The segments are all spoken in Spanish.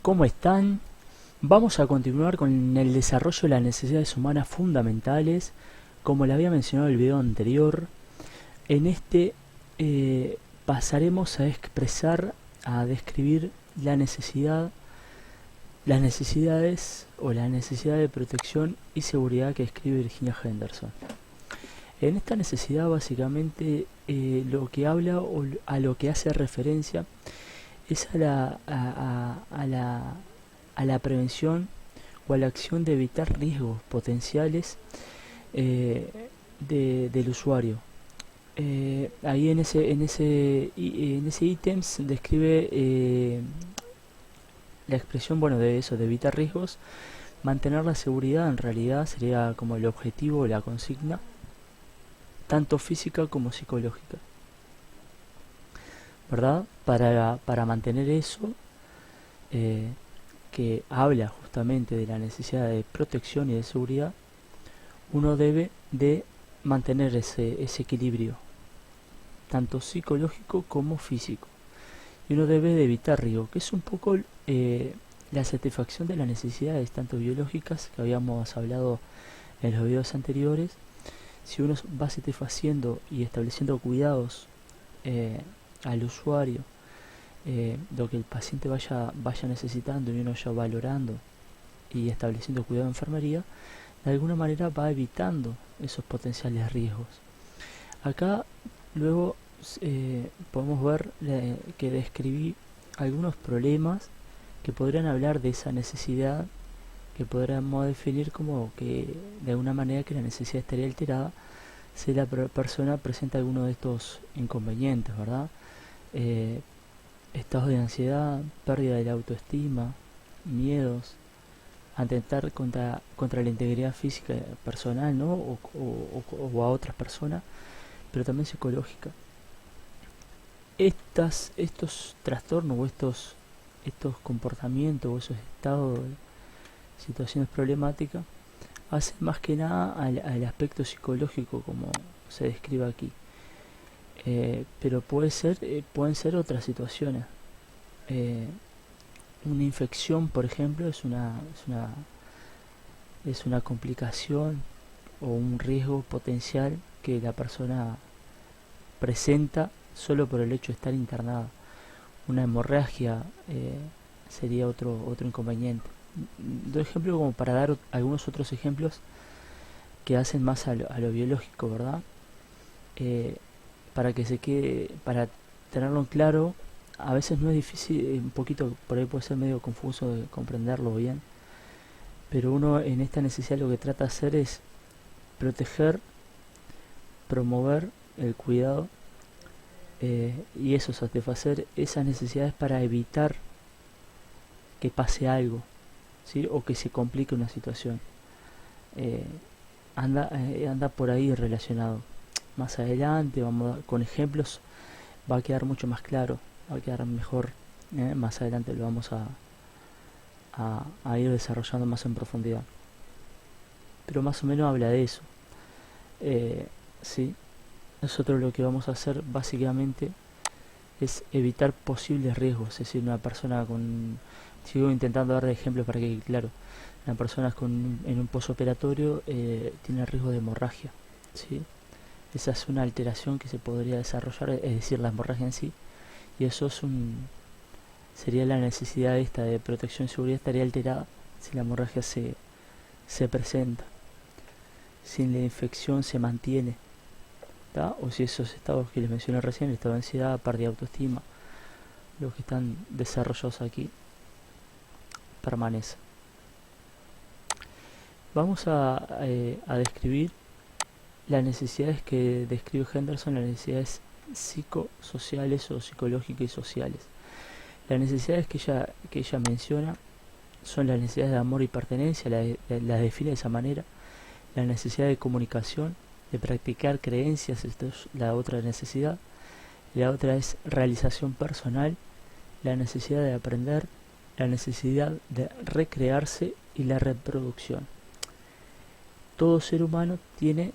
¿Cómo están? Vamos a continuar con el desarrollo de las necesidades humanas fundamentales, como le había mencionado en el video anterior. En este pasaremos a expresar, a describir las necesidades o la necesidad de protección y seguridad que escribe Virginia Henderson. En esta necesidad básicamente lo que habla o a lo que hace referencia es a la prevención o a la acción de evitar riesgos potenciales del usuario. Ahí en ese ítems describe la expresión, bueno, de eso, de evitar riesgos. Mantener la seguridad en realidad sería como el objetivo o la consigna, tanto física como psicológica, ¿verdad? Para mantener eso, que habla justamente de la necesidad de protección y de seguridad, uno debe de mantener ese equilibrio, tanto psicológico como físico. Y uno debe de evitar riesgo, que es un poco la satisfacción de las necesidades, tanto biológicas, que habíamos hablado en los videos anteriores. Si uno va satisfaciendo y estableciendo cuidados al usuario, lo que el paciente vaya necesitando y uno vaya valorando y estableciendo cuidado de enfermería, de alguna manera va evitando esos potenciales riesgos. Acá luego podemos ver que describí algunos problemas que podrían hablar de esa necesidad, que podríamos definir como que de alguna manera que la necesidad estaría alterada si la persona presenta alguno de estos inconvenientes, ¿verdad? Estados de ansiedad, pérdida de la autoestima, miedos, atentar contra la integridad física personal, ¿no? O a otras personas, pero también psicológica. Estos trastornos o estos comportamientos o esos estados de situaciones problemáticas hacen más que nada al aspecto psicológico, como se describe aquí. Pero pueden ser otras situaciones. Una infección, por ejemplo, es una complicación o un riesgo potencial que la persona presenta solo por el hecho de estar internada. Una hemorragia sería otro inconveniente. Doy ejemplo como para dar algunos otros ejemplos que hacen más a lo biológico, ¿verdad? Para que se quede, para tenerlo en claro, a veces no es difícil, un poquito por ahí puede ser medio confuso de comprenderlo bien, pero uno en esta necesidad lo que trata de hacer es proteger, promover el cuidado y eso, satisfacer esas necesidades para evitar que pase algo, ¿sí? O que se complique una situación. Anda por ahí relacionado. Más adelante, con ejemplos, va a quedar mucho más claro, va a quedar mejor. Más adelante lo vamos a ir desarrollando más en profundidad. Pero más o menos habla de eso. ¿Sí? Nosotros lo que vamos a hacer básicamente es evitar posibles riesgos. Es decir, una persona con... Sigo intentando dar ejemplos para que quede claro. Una persona en un posoperatorio tiene riesgo de hemorragia, ¿sí? Esa es una alteración que se podría desarrollar, es decir, la hemorragia en sí. Y eso sería la necesidad esta de protección y seguridad estaría alterada si la hemorragia se presenta. Si la infección se mantiene, ¿tá? O si esos estados que les mencioné recién, el estado de ansiedad, pérdida de autoestima, los que están desarrollados aquí, permanecen. Vamos a describir las necesidades que describe Henderson, las necesidades psicosociales o psicológicas y sociales. Las necesidades que ella menciona son las necesidades de amor y pertenencia, las define de esa manera. La necesidad de comunicación, de practicar creencias, esto es la otra necesidad. La otra es realización personal, la necesidad de aprender, la necesidad de recrearse y la reproducción. Todo ser humano tiene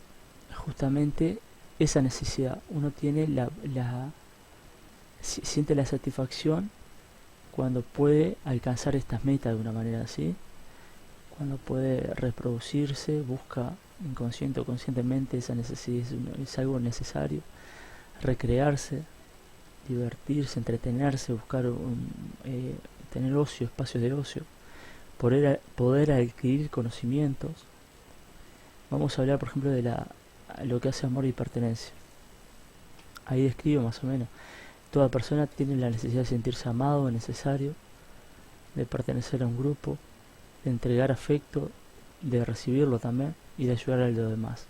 justamente esa necesidad. Uno tiene siente la satisfacción cuando puede alcanzar estas metas de una manera así, cuando puede reproducirse, busca inconsciente o conscientemente esa necesidad, es algo necesario, recrearse, divertirse, entretenerse, buscar tener ocio, espacios de ocio, poder adquirir conocimientos. Vamos a hablar, por ejemplo, de lo que hace amor y pertenencia. Ahí describo más o menos. Toda persona tiene la necesidad de sentirse amado, necesario, de pertenecer a un grupo, de entregar afecto, de recibirlo también y de ayudar a los demás.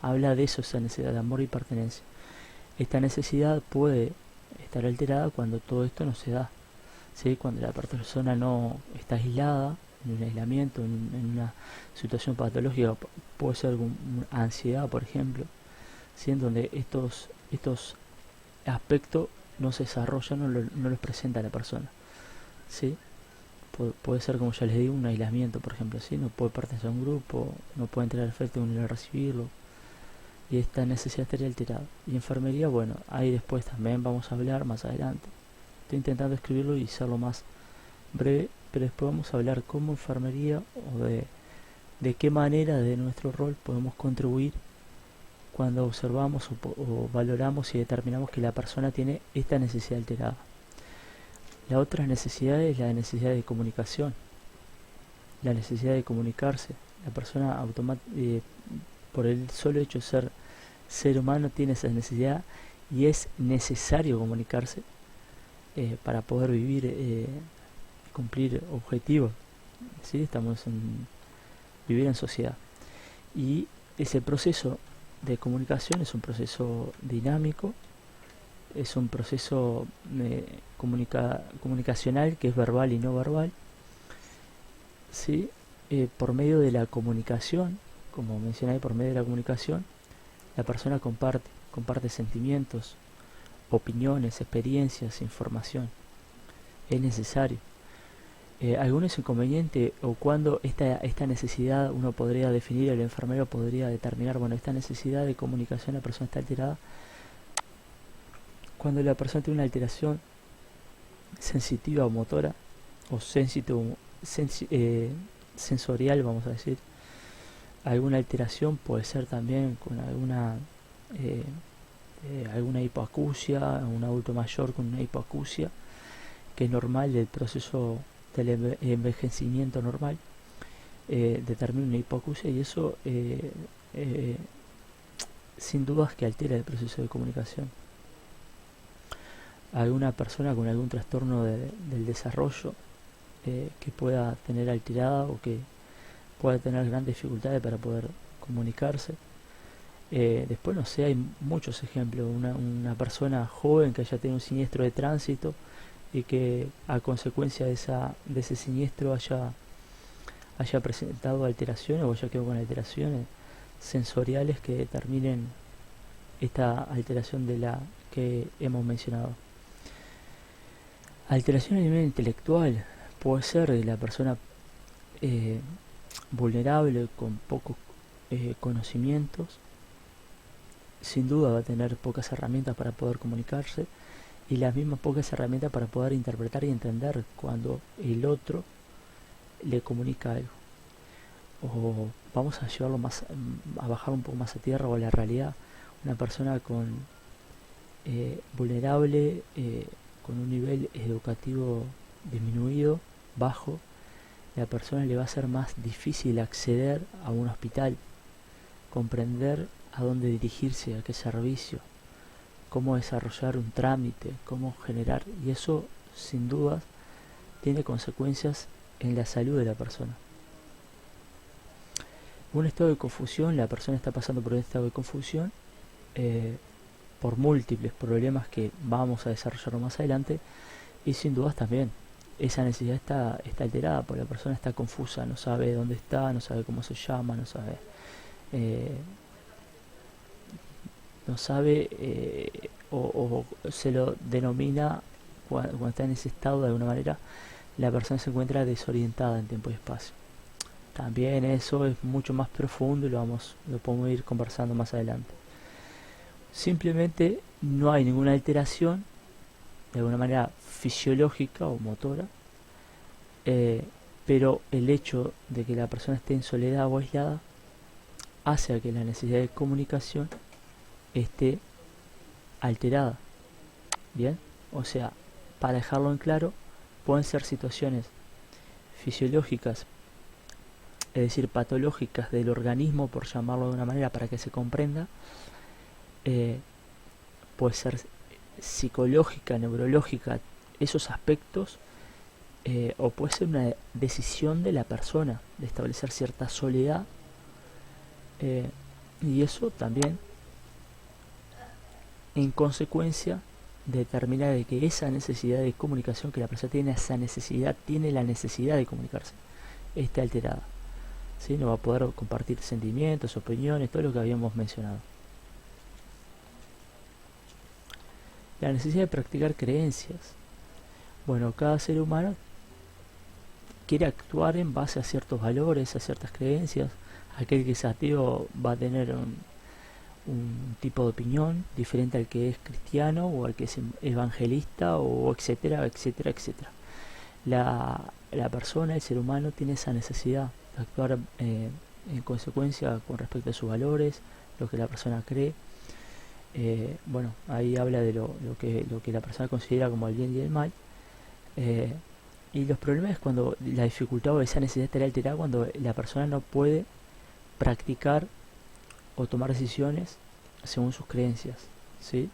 Habla de eso, esa necesidad de amor y pertenencia. Esta necesidad puede estar alterada cuando todo esto no se da, ¿sí? Cuando la persona no está aislada, en un aislamiento, en una situación patológica, puede ser ansiedad, por ejemplo, ¿sí? En donde estos aspectos no se desarrollan, no los presenta la persona, ¿sí? Puede ser, como ya les digo, un aislamiento, por ejemplo, ¿sí? No puede pertenecer a un grupo, no puede entregar afecto ni recibirlo, y esta necesidad estaría alterada. Y enfermería, bueno, ahí después también vamos a hablar más adelante. Estoy intentando escribirlo y hacerlo más breve, pero después vamos a hablar cómo enfermería o de qué manera de nuestro rol podemos contribuir cuando observamos o valoramos y determinamos que la persona tiene esta necesidad alterada. La otra necesidad es la necesidad de comunicación, la necesidad de comunicarse. La persona por el solo hecho de ser humano tiene esa necesidad y es necesario comunicarse para poder vivir, cumplir objetivos, ¿sí? Vivir en sociedad. Y ese proceso de comunicación es un proceso dinámico, es un proceso comunicacional que es verbal y no verbal, ¿sí? Por medio de la comunicación, como mencioné, por medio de la comunicación, la persona comparte sentimientos, opiniones, experiencias, información. Es necesario. Algunos inconvenientes o cuando esta necesidad uno podría definir, el enfermero podría determinar, bueno, esta necesidad de comunicación, la persona está alterada cuando la persona tiene una alteración sensitiva o motora o sensorial, vamos a decir. Alguna alteración puede ser también con alguna hipoacusia, un adulto mayor con una hipoacusia, que es normal del proceso del envejecimiento normal, determina una hipoacusia y eso sin dudas que altera el proceso de comunicación. Alguna persona con algún trastorno del desarrollo que pueda tener alterada o que pueda tener grandes dificultades para poder comunicarse. Después, no sé, hay muchos ejemplos. Una persona joven que haya tenido un siniestro de tránsito y que a consecuencia de ese siniestro haya presentado alteraciones o haya quedado con alteraciones sensoriales que determinen esta alteración de la que hemos mencionado. Alteración a nivel intelectual puede ser de la persona vulnerable, con pocos conocimientos. Sin duda va a tener pocas herramientas para poder comunicarse y las mismas pocas herramientas para poder interpretar y entender cuando el otro le comunica algo. O vamos a llevarlo a bajar un poco más a tierra o a la realidad. Una persona vulnerable, con un nivel educativo disminuido, bajo, la persona le va a ser más difícil acceder a un hospital, comprender a dónde dirigirse, a qué servicio, cómo desarrollar un trámite, cómo generar, y eso sin dudas tiene consecuencias en la salud de la persona. Un estado de confusión, la persona está pasando por un estado de confusión por múltiples problemas que vamos a desarrollar más adelante, y sin dudas también esa necesidad está alterada porque la persona está confusa, no sabe dónde está, no sabe cómo se llama, no sabe o se lo denomina cuando está en ese estado. De alguna manera la persona se encuentra desorientada en tiempo y espacio. También eso es mucho más profundo y lo podemos ir conversando más adelante. Simplemente no hay ninguna alteración de alguna manera fisiológica o motora, pero el hecho de que la persona esté en soledad o aislada hace a que la necesidad de comunicación esté alterada. Bien, o sea, para dejarlo en claro, pueden ser situaciones fisiológicas, es decir, patológicas del organismo, por llamarlo de una manera para que se comprenda. Puede ser psicológica, neurológica, esos aspectos, o puede ser una decisión de la persona de establecer cierta soledad, y eso también en consecuencia determina de que esa necesidad de comunicación que la persona tiene, tiene la necesidad de comunicarse, esté alterada, ¿sí? No va a poder compartir sentimientos, opiniones, todo lo que habíamos mencionado. La necesidad de practicar creencias. Bueno, cada ser humano quiere actuar en base a ciertos valores, a ciertas creencias. Aquel que es ateo va a tener un tipo de opinión diferente al que es cristiano o al que es evangelista, o etcétera, etcétera, etcétera. La persona, el ser humano, tiene esa necesidad de actuar en consecuencia con respecto a sus valores, lo que la persona cree. Bueno, ahí habla de lo que la persona considera como el bien y el mal. Y los problemas es cuando la dificultad o esa necesidad estará alterada cuando la persona no puede practicar o tomar decisiones según sus creencias, ¿sí?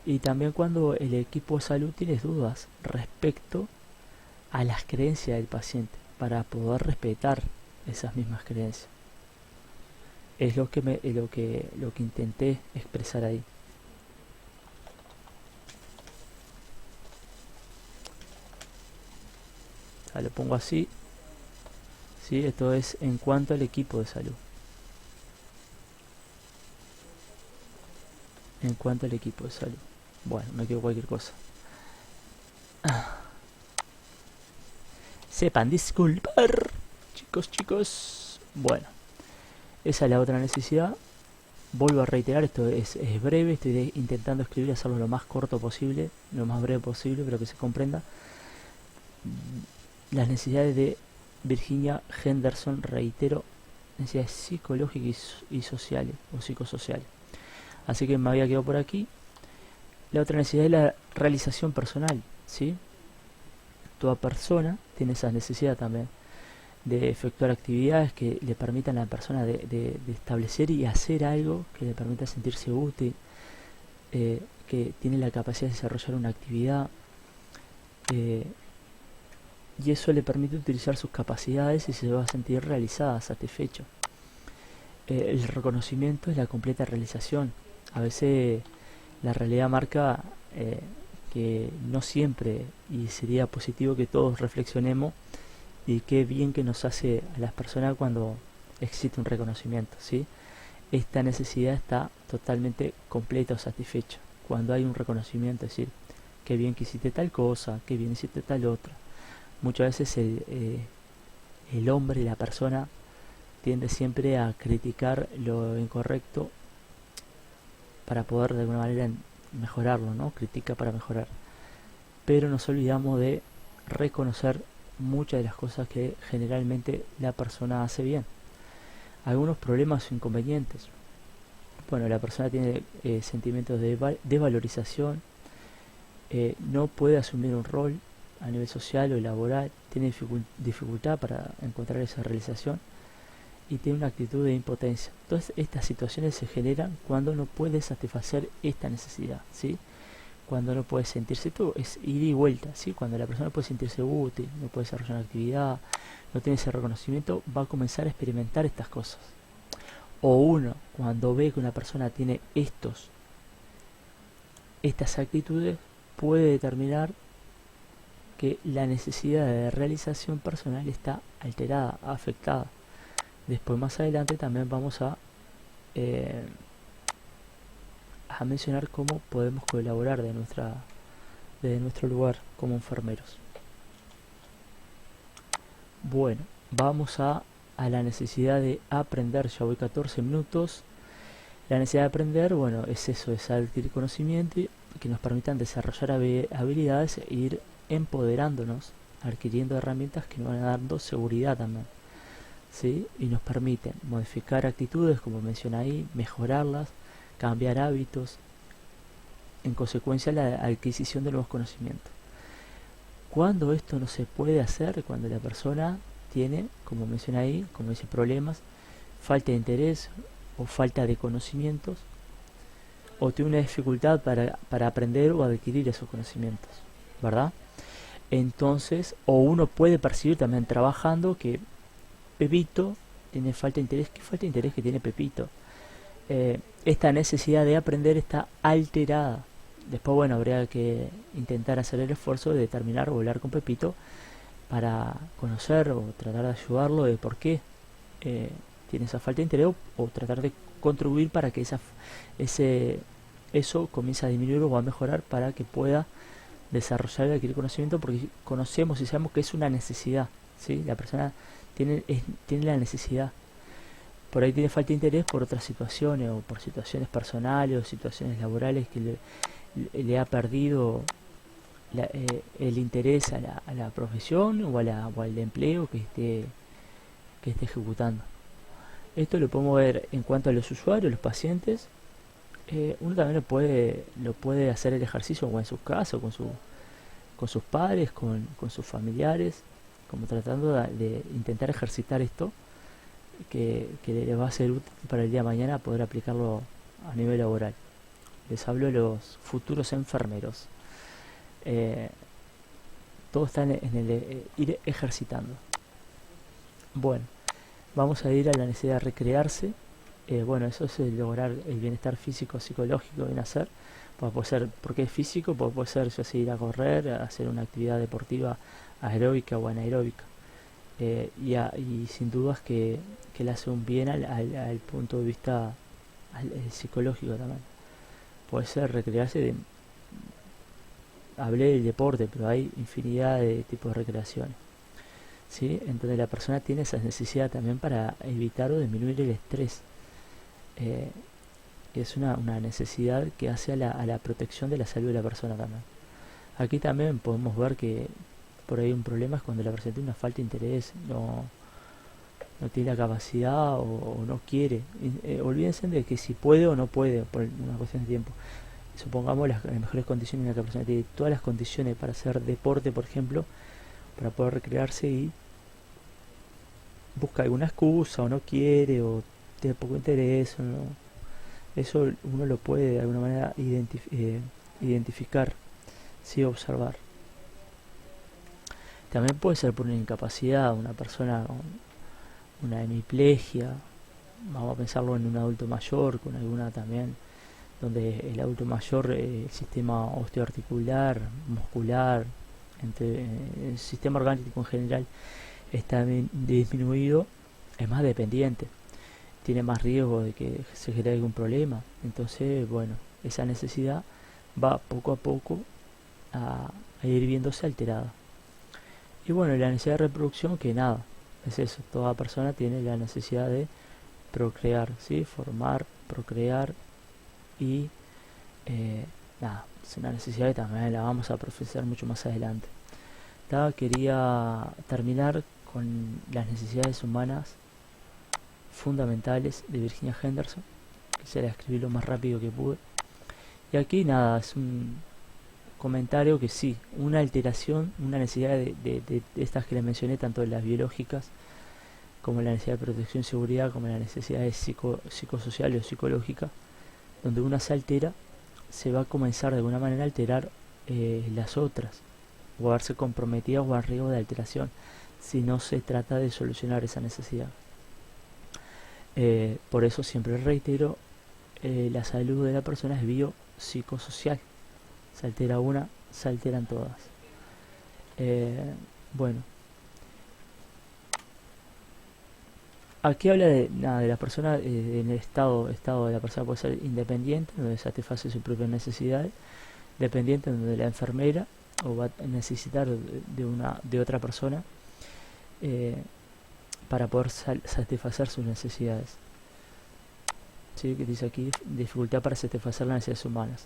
Y también cuando el equipo de salud tiene dudas respecto a las creencias del paciente para poder respetar esas mismas creencias. Es lo que intenté expresar ahí. Lo pongo así, ¿sí? Esto es en cuanto al equipo de salud. En cuanto al equipo de salud. Bueno, me quedo cualquier cosa. Sepan disculpar, chicos. Bueno, esa es la otra necesidad. Vuelvo a reiterar, esto es breve, estoy intentando escribir, hacerlo lo más corto posible, lo más breve posible, pero que se comprenda. Las necesidades de Virginia Henderson, reitero, necesidades psicológicas y sociales, o psicosociales. Así que me había quedado por aquí. La otra necesidad es la realización personal, ¿sí? Toda persona tiene esa necesidad también de efectuar actividades que le permitan a la persona de establecer y hacer algo que le permita sentirse útil, que tiene la capacidad de desarrollar una actividad, y eso le permite utilizar sus capacidades y se va a sentir realizada, satisfecho. El reconocimiento es la completa realización. A veces la realidad marca que no siempre, y sería positivo que todos reflexionemos, y qué bien que nos hace a las personas cuando existe un reconocimiento, ¿sí? Esta necesidad está totalmente completa o satisfecha cuando hay un reconocimiento, es decir, qué bien que hiciste tal cosa, qué bien hiciste tal otra. Muchas veces el hombre, la persona, tiende siempre a criticar lo incorrecto para poder de alguna manera mejorarlo, ¿no? Critica para mejorar. Pero nos olvidamos de reconocer muchas de las cosas que generalmente la persona hace bien. Algunos problemas o inconvenientes. Bueno, la persona tiene sentimientos de valorización, no puede asumir un rol a nivel social o laboral, tiene dificultad para encontrar esa realización y tiene una actitud de impotencia. Entonces estas situaciones se generan cuando no puede satisfacer esta necesidad, ¿sí? Cuando no puede sentirse, todo es ida y vuelta, ¿sí? Cuando la persona no puede sentirse útil, no puede desarrollar una actividad, no tiene ese reconocimiento, va a comenzar a experimentar estas cosas. O uno, cuando ve que una persona tiene estas actitudes, puede determinar que la necesidad de realización personal está alterada, afectada. Después, más adelante, también vamos a mencionar cómo podemos colaborar de nuestro lugar como enfermeros. Bueno, vamos a la necesidad de aprender. Ya voy 14 minutos. La necesidad de aprender, bueno, es eso, es adquirir conocimiento que nos permitan desarrollar habilidades e ir empoderándonos, adquiriendo herramientas que nos van dando seguridad también, ¿sí? Y nos permiten modificar actitudes, como mencioné ahí, mejorarlas, cambiar hábitos, en consecuencia la adquisición de nuevos conocimientos. Cuando esto no se puede hacer, cuando la persona tiene, como mencioné ahí, como dice, problemas, falta de interés o falta de conocimientos, o tiene una dificultad para aprender o adquirir esos conocimientos, ¿verdad? Entonces, o uno puede percibir también trabajando que Pepito tiene falta de interés. ¿Qué falta de interés que tiene Pepito? Esta necesidad de aprender está alterada. Después, bueno, habría que intentar hacer el esfuerzo de determinar o hablar con Pepito para conocer o tratar de ayudarlo de por qué tiene esa falta de interés, o tratar de contribuir para que eso comience a disminuir o a mejorar, para que pueda desarrollar y adquirir conocimiento, porque conocemos y sabemos que es una necesidad, ¿sí? La persona tiene la necesidad. Por ahí tiene falta de interés por otras situaciones, o por situaciones personales o situaciones laborales que le ha perdido el interés a la profesión o al empleo que esté ejecutando. Esto lo podemos ver en cuanto a los usuarios, los pacientes. Uno también lo puede hacer el ejercicio o en su casa, con sus padres, con sus familiares, como tratando de intentar ejercitar esto, que les va a ser útil para el día de mañana poder aplicarlo a nivel laboral. Les hablo de los futuros enfermeros. Todo está en el ir ejercitando. Bueno, vamos a ir a la necesidad de recrearse. Bueno, eso es lograr el bienestar físico, psicológico en hacer. Puede ser, porque es físico, puede ser ir a correr, a hacer una actividad deportiva aeróbica o anaeróbica. Y sin dudas que le hace un bien al punto de vista psicológico también. Puede ser recrearse. Hablé del deporte, pero hay infinidad de tipos de recreaciones, ¿sí? Entonces la persona tiene esa necesidad también para evitar o disminuir el estrés. Es una necesidad que hace a la protección de la salud de la persona también. Aquí también podemos ver que por ahí un problema es cuando la persona tiene una falta de interés, no tiene la capacidad o no quiere. Olvídense de que si puede o no puede por una cuestión de tiempo. Supongamos las mejores condiciones en las que la persona tiene todas las condiciones para hacer deporte, por ejemplo, para poder recrearse, y busca alguna excusa o no quiere o tiene poco interés o no. Eso uno lo puede de alguna manera identificar, sí, observar. También puede ser por una incapacidad, una persona con una hemiplegia, vamos a pensarlo en un adulto mayor, con alguna también, donde el adulto mayor, el sistema osteoarticular, muscular, el sistema orgánico en general está disminuido, es más dependiente, tiene más riesgo de que se genere algún problema. Entonces, bueno, esa necesidad va poco a poco a ir viéndose alterada. Y bueno, la necesidad de reproducción, que nada, es eso, toda persona tiene la necesidad de procrear, ¿sí? Formar, procrear, y nada, es una necesidad que también la vamos a profundizar mucho más adelante. Quería terminar con las necesidades humanas fundamentales de Virginia Henderson. Quisiera escribir lo más rápido que pude. Y aquí nada, es un comentario que sí, una alteración, una necesidad de estas que les mencioné, tanto de las biológicas como la necesidad de protección y seguridad, como la necesidad de psicosocial o psicológica, donde una se altera, se va a comenzar de alguna manera a alterar las otras, o a verse comprometidas o a riesgo de alteración, si no se trata de solucionar esa necesidad. Por eso siempre reitero, la salud de la persona es biopsicosocial. Se altera una, se alteran todas. Bueno, aquí habla de la persona en el estado de la persona. Puede ser independiente, donde satisface sus propias necesidades; dependiente, donde la enfermera o va a necesitar de otra persona para poder satisfacer sus necesidades. ¿Sí? Que dice aquí, dificultad para satisfacer las necesidades humanas.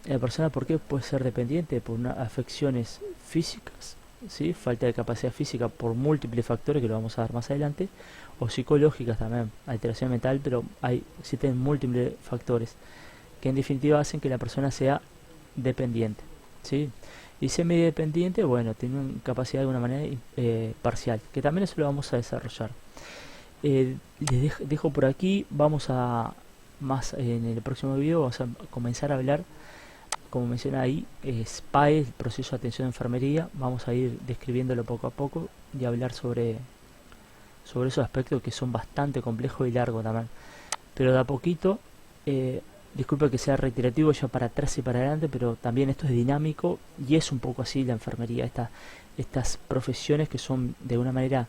La persona, ¿por qué puede ser dependiente? Por afecciones físicas, ¿sí? Falta de capacidad física por múltiples factores que lo vamos a ver más adelante, o psicológicas también, alteración mental, pero existen múltiples factores que en definitiva hacen que la persona sea dependiente, ¿sí? Y semidependiente, bueno, tiene una capacidad de alguna manera parcial, que también eso lo vamos a desarrollar. Dejo por aquí, vamos a más en el próximo video, vamos a comenzar a hablar, como menciona ahí, SPAE, el proceso de atención de enfermería. Vamos a ir describiéndolo poco a poco y hablar sobre esos aspectos que son bastante complejos y largos también. Pero de a poquito, disculpe que sea reiterativo ya para atrás y para adelante, pero también esto es dinámico y es un poco así la enfermería, estas profesiones que son de una manera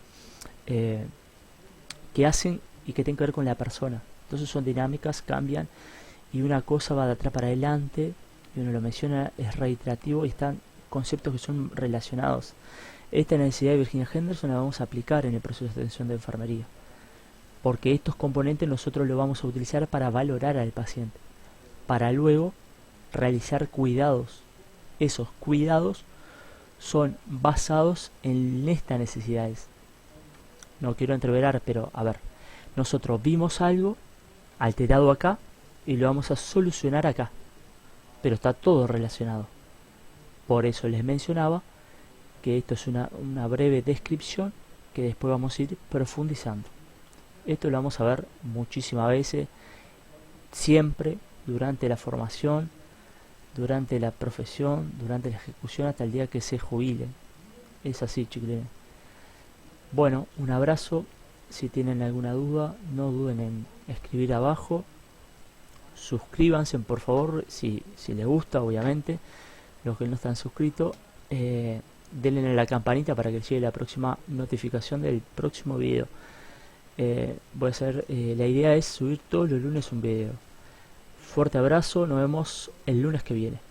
que hacen y que tienen que ver con la persona. Entonces son dinámicas, cambian y una cosa va de atrás para adelante y uno lo menciona, es reiterativo y están conceptos que son relacionados. Esta necesidad de Virginia Henderson la vamos a aplicar en el proceso de atención de enfermería, porque estos componentes nosotros los vamos a utilizar para valorar al paciente, para luego realizar cuidados. Esos cuidados son basados en estas necesidades. No quiero entreverar, pero a ver, nosotros vimos algo alterado acá y lo vamos a solucionar acá, pero está todo relacionado. Por eso les mencionaba que esto es una breve descripción que después vamos a ir profundizando. Esto lo vamos a ver muchísimas veces, siempre, durante la formación, durante la profesión, durante la ejecución, hasta el día que se jubilen. Es así, chiquilines. Bueno, un abrazo. Si tienen alguna duda, no duden en escribir abajo. Suscríbanse, por favor, si les gusta, obviamente. Los que no están suscritos, denle a la campanita para que les llegue la próxima notificación del próximo video. La idea es subir todos los lunes un video. Fuerte abrazo, nos vemos el lunes que viene.